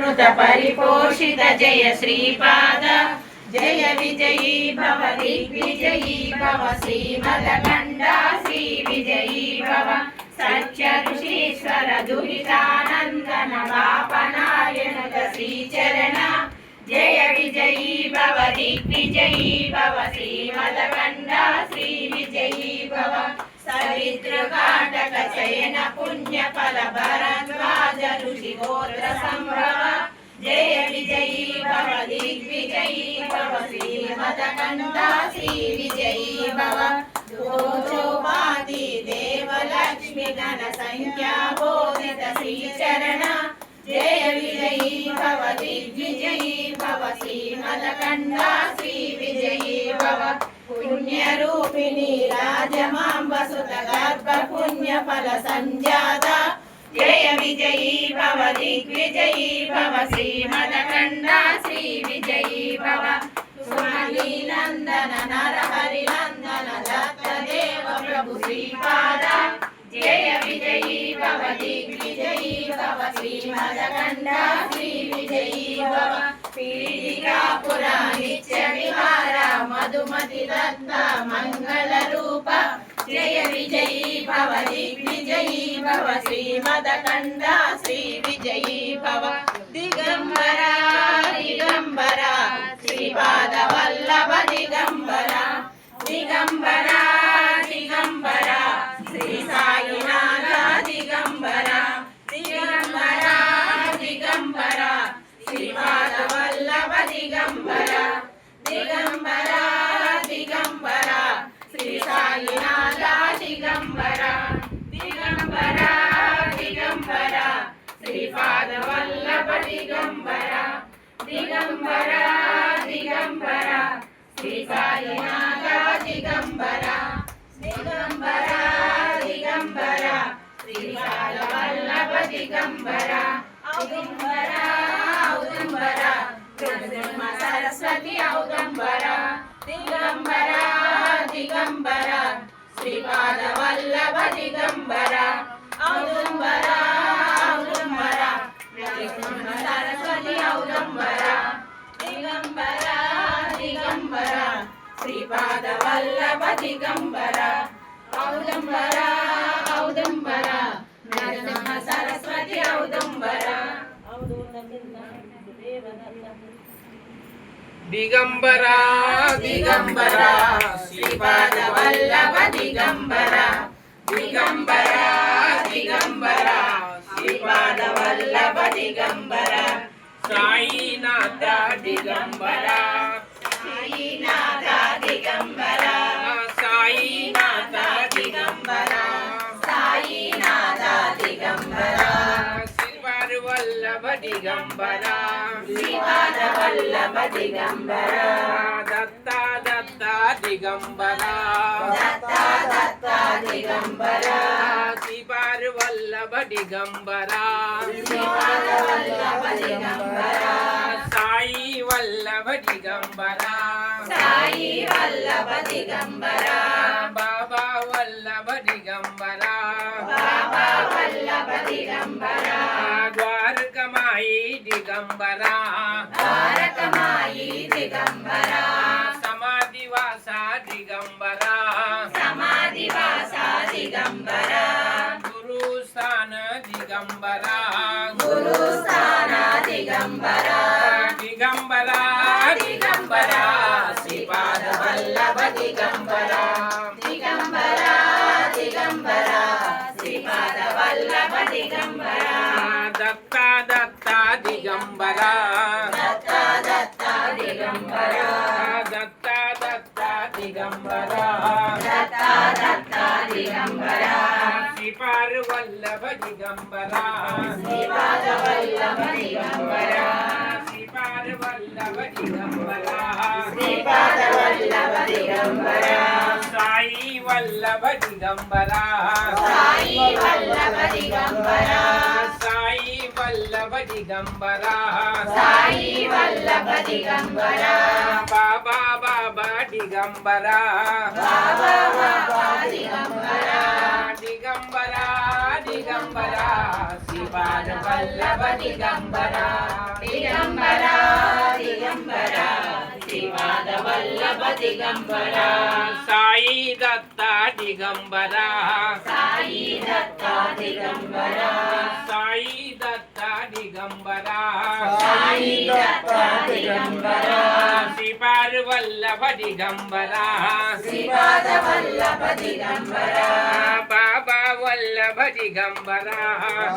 अमृत परिपोषित जय श्रीपाद जय विजयी भव दिग्विजयी भव श्रीमदखण्डा श्री विजयी भव सत्य ऋषीश्वर दुरितानन्दन वापनायनक श्रीचरण जय विजयी भव दिग्विजयी भव श्रीमदखण्डा श्री विजयी भव सवित्र काटक चयन पुण्य फल भरद्वाज ऋषि गोत्र संभव जय विजयी भव दिग्विजयी भव श्रीमदखण्डा श्री विजयी भव दोचोपाधि देव लक्ष्मी गण संख्या बोधित श्रीचरण जय विजयी भव दिग्विजयी भव श्रीमदखण्डा श्री विजयी भव पुण्य रूपिणी राजमांब सुत गर्भ पुण्य फल संजाता जय विजयी भव दिग्विजयी भव श्रीमदखण्डा श्री विजयी भव सुमली नंदन नर हरि नंदन दत्त देव प्रभु श्रीपाद जय विजयी भव दिग्विजयी भव श्रीमदखण्डा श्री विजयी भव पीठिकापुरा नित्य विहार मधुमति दत्त मंगल रूप जय विजयी भव दिग्विजयी भव श्रीमदखण्डा श्री विजयी भव दिगंबरा दिगंबरा श्रीपाद वल्लभ दिगंबरा दिगंबरा दिगंबरा श्री साईनाथ दिगंबरा दिगंबरा दिगंबरा श्रीपाद वल्लभ दिगंबरा दिगंबरा दिगंबरा श्री साईनाथ दिगंबरा दिगंबरा दिगंबरा श्रीपाद वल्लभ दिगंबरा दिगंबरा दिगंबरा श्री साईनाथ दिगंबरा दिगंबरा दिगंबरा श्रीपाद वल्लभ दिगंबरा औदुंबरा औदुंबरा सरस्वती औदुंबरा दिगंबरा दिगंबरा श्रीपाद वल्लभ दिगंबरा औदुंबरा औदुंबरा सरस्वती औदुंबरा दिगंबरा दिगंबरा श्रीपाद वल्लभ दिगंबरा औदुंबरा औदुंबरा सरस्वती औदुंबरा दिगंबरा दिगंबरा श्रीपाद वल्लभ दिगंबरा दिगंबरा दिगंबरा श्रीपाद वल्लभ दिगंबरा साईनाथ दिगंबरा साईनाथ दिगंबरा साईनाथ दिगंबरा साईनाथ दिगंबरा श्रीपाद वल्लभ दिगंबरा श्रीपाद वल्लभ दिगंबरा दत्ता दत्ता दिगंबरा दत्ता दत्ता दिगंबरा श्रीपाद वल्लभ दिगंबरा श्रीपाद वल्लभ दिगंबरा साई वल्लभ दिगंबरा साई वल्लभ दिगंबरा बाबा वल्लभ दिगंबरा बाबा वल्लभ दिगंबरा द्वारकमाई दिगंबरा द्वारकमाई दिगंबरा समाधिवासा दिगंबरा समाधिवासा दिगंबरा गुरुस्थान दिगंबरा गुरुस्थान दिगंबरा दिगंबरा दिगंबरा श्रीपाद वल्लभ दिगंबरा दिगंबरा दिगंबरा श्रीपाद वल्लभ दिगंबरा दत्ता दत्ता दिगंबरा दत्ता दत्ता दिगंबरा दत्ता दत्ता दिगंबरा दत्ता दत्ता दिगंबरा श्रीपाद वल्लभ दिगंबरा श्रीपाद वल्लभ दिगंबरा श्रीपाद वल्लभ दिगंबरा श्रीपाद वल्लभ दिगंबरा साई वल्लभ दिगंबरा साई वल्लभ दिगंबरा साई वल्लभ दिगंबरा साई वल्लभ दिगंबरा बाबा बाबा दिगंबरा बाबा बाबा दिगंबरा दिगंबरा दिगंबरा श्रीपाद वल्लभ दिगंबरा వల్లభ దిగంబరా సాయి దత్త దిగంబరా సాయి దత్త దిగంబరా సాయి దత్త దిగంబరా సాయి దత్త దిగంబరా శ్రీపాద వల్లభ దిగంబరా శ్రీపాద వల్లభ దిగంబరా బాబా వల్లభ దిగంబరా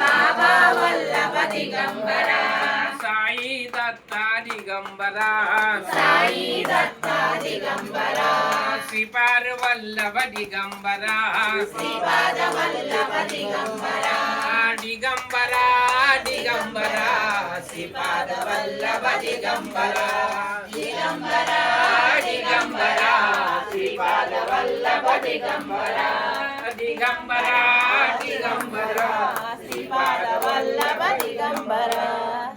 బాబా వల్లభ దిగంబరా సాయి దత్త దిగంబరా సాయి దత్త దిగంబరా శ్రీపాద వల్లభ దిగంబరా శ్రీపాద వల్లభ దిగంబరా దిగంబరా దిగంబరా శ్రీపాద వల్లభ దిగంబరా దిగంబరా దిగంబరా శ్రీపాద వల్లభ దిగంబరా దిగంబరా దిగంబరా శ్రీపాద వల్లభ దిగంబరా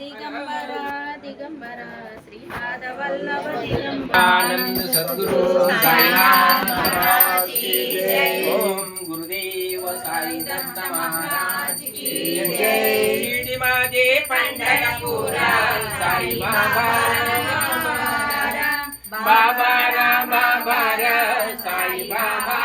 దిగంబరా దిగంబరా శ్రీపాద వల్లభ దిగంబరా ఆనంద సద్గురు సాయినాథ్ महाराज की जय। ओम गुरुदेव साई दत्त महाराज की जय शिर्डी माझे पंढरपुरा साई बाबा बाबा बाबा साई बाबा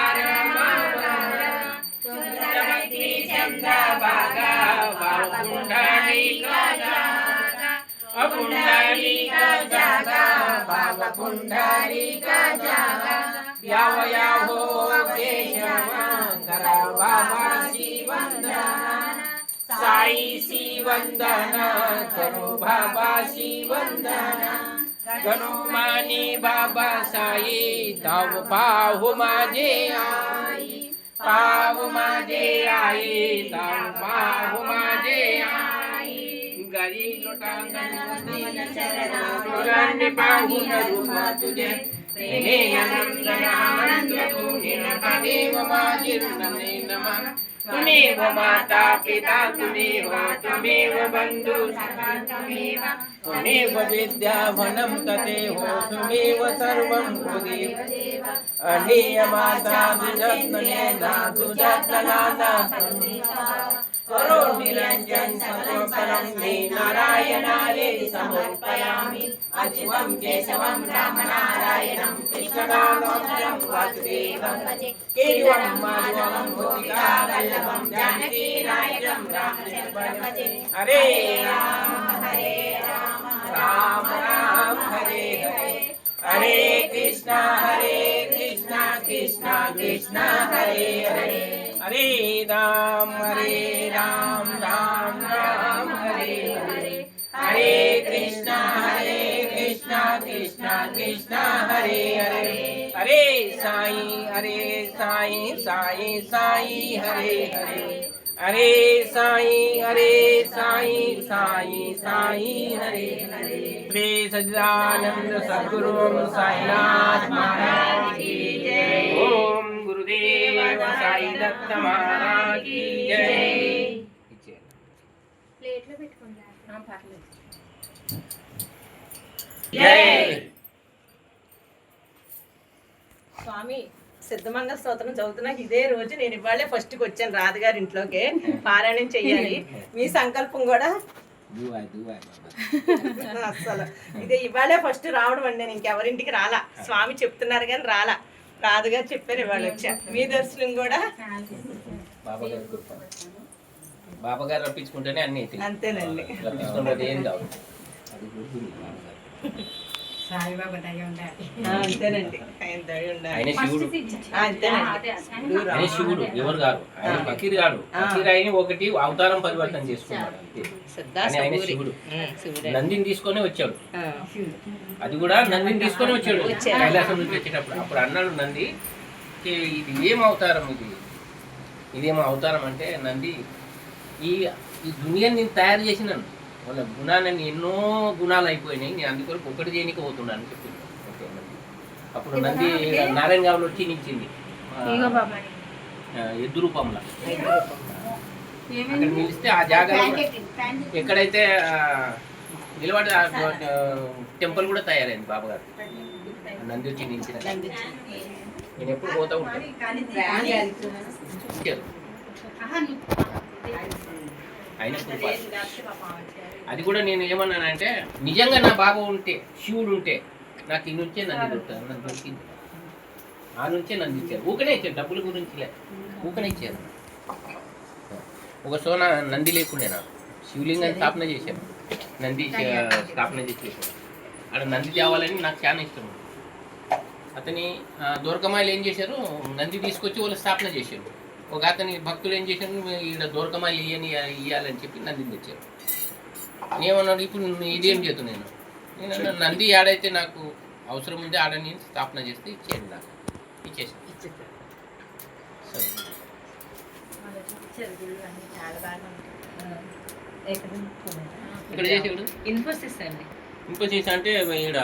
चंद्रवती चंद्रभागा बाबा पुंडलिका जागा पुंडलिका जागा बाबा पुंडलिका जागा याव यावो केशवा करा बाबा वंदना साई वंदना करो बाबा वंदना गणुमानी बाबा साई ताव पाहु माझे आई पाहु माझे आई ताव पाहु माझे आई गरी लोटांगण पाहून रूपा तुझे प्रेमे आनंद तू देव माझी ऋणे नमः तुमेव माता पिता तुमेव बंधु सर्वमेव तुमेव विद्यावनं तदेव तुमेव सर्वं तुदेव अनीयमाता विजत्नेना तुजत्नादा करो निरंजन समर्पणं मे नारायणाय समर्पयामि अचिवं केशवं रामनारायणं कृष्णदामोदरं वासुदेवं केशवं माधवं गोपिका वल्लभं जानकी नायकं रामचन्द्रं भजे हरे राम राम राम हरे हरे हरे कृष्णा कृष्णा कृष्णा हरे हरे हरे राम राम राम हरे हरे हरे कृष्णा कृष्णा कृष्णा हरे हरे हरे साई साई साई हरे हरे हरे साई साई साई हरे हरे श्री सच्चिदानंद सद्गुरु साईनाथ महाराज की जय। ओम गुरुदेव साई दत्त महाराज की जय। ప్లేట్లో పెట్టుకుంటా పర్లేదు जय స్వామి సిద్ధమంగళ స్తోత్రం చదువుతున్నా ఇదే రోజు నేను ఇవాళే ఫస్ట్కి వచ్చాను రాధగారి ఇంట్లోకి పారాయణం చెయ్యాలి మీ సంకల్పం కూడా అస్సలు ఇదే ఇవాళే ఫస్ట్ రావడం అండి నేను ఇంకెవరింటికి రాలా స్వామి చెప్తున్నారు కానీ రాలా రాధగారు చెప్పారు ఇవాళ వచ్చా మీ దర్శనం కూడా బాబా గారు రప్పించుకుంటేనే అన్ని అవుతాయి. అంతేనండి రప్పించుకుంటే ఏం కావు. అంతేనండి ఆయన దయ ఉండాలి ఆయన శివుడు అంతేనండి ఆయన శివుడు ఎవరు కాదు ఆయన ఫకీర్ కాదు ఫకీర్ అయిన ఒకటి అవతారం పరివర్తన చేసుకున్నాడు అంతే. కానీ ఆయన శివుడు నందిని తీసుకొని వచ్చాడు అది కూడా నందిని తీసుకొని వచ్చాడు కైలాసం నుంచి వచ్చేటప్పుడు అప్పుడు అన్నాడు నంది ఇది ఏం అవతారం ఇదేమో అవతారం అంటే నంది ఈ దునియాని నేను తయారు చేసినాను వాళ్ళ గుణాన్ని ఎన్నో గుణాలు అయిపోయినాయి నేను అందుకొరకు ఒకటి చేయనికి పోతున్నాను అని చెప్పింది ఓకే నంది అప్పుడు నంది నారాయణ గారు వచ్చి నిలిచింది ఎద్దు రూపంలో అక్కడ నిలిస్తే ఆ జాగా ఎక్కడైతే నిలబడి టెంపుల్ కూడా తయారైంది బాబా గారు నంది వచ్చి నిలిచిన నేను ఎప్పుడు పోతా ఉంటాను ఆయన కృప. అది కూడా నేను ఏమన్నానంటే నిజంగా నా బాబా ఉంటే శివుడు ఉంటే నాకు ఈ నుంచే నంది దొరుకుతాను, నాకు దొరికింది. ఆ నుంచే నంది ఇచ్చారు, ఊకనే ఇచ్చారు, డబ్బుల గురించి లే, ఊకనే ఇచ్చారు. ఒక సోన నంది లేకుండే నాకు శివలింగాన్ని స్థాపన చేశాను, నంది స్థాపన చేసేసాను. అక్కడ నంది తేవాలని నాకు చాలా ఇష్టం. అతని దూరకమాయిలు ఏం చేశారు, నంది తీసుకొచ్చి వాళ్ళు స్థాపన చేశారు. ఒక అతని భక్తులు ఏం చేశారు, ఈడ దూరకమాయిలు ఇయ్యాలని చెప్పి నందిని తెచ్చారు. నేమన్నాడు, ఇప్పుడు ఇదేం చేతు నేను నంది ఆడైతే నాకు అవసరం ఉంది, ఆడ నేను స్థాపన చేస్తే ఇచ్చేయండి, నాకు ఇచ్చేసాను. సరే ఇక్కడ చేసేవాడు ఇన్ఫోసిస్ అండి. ఇంకో చేసా అంటే ఈడ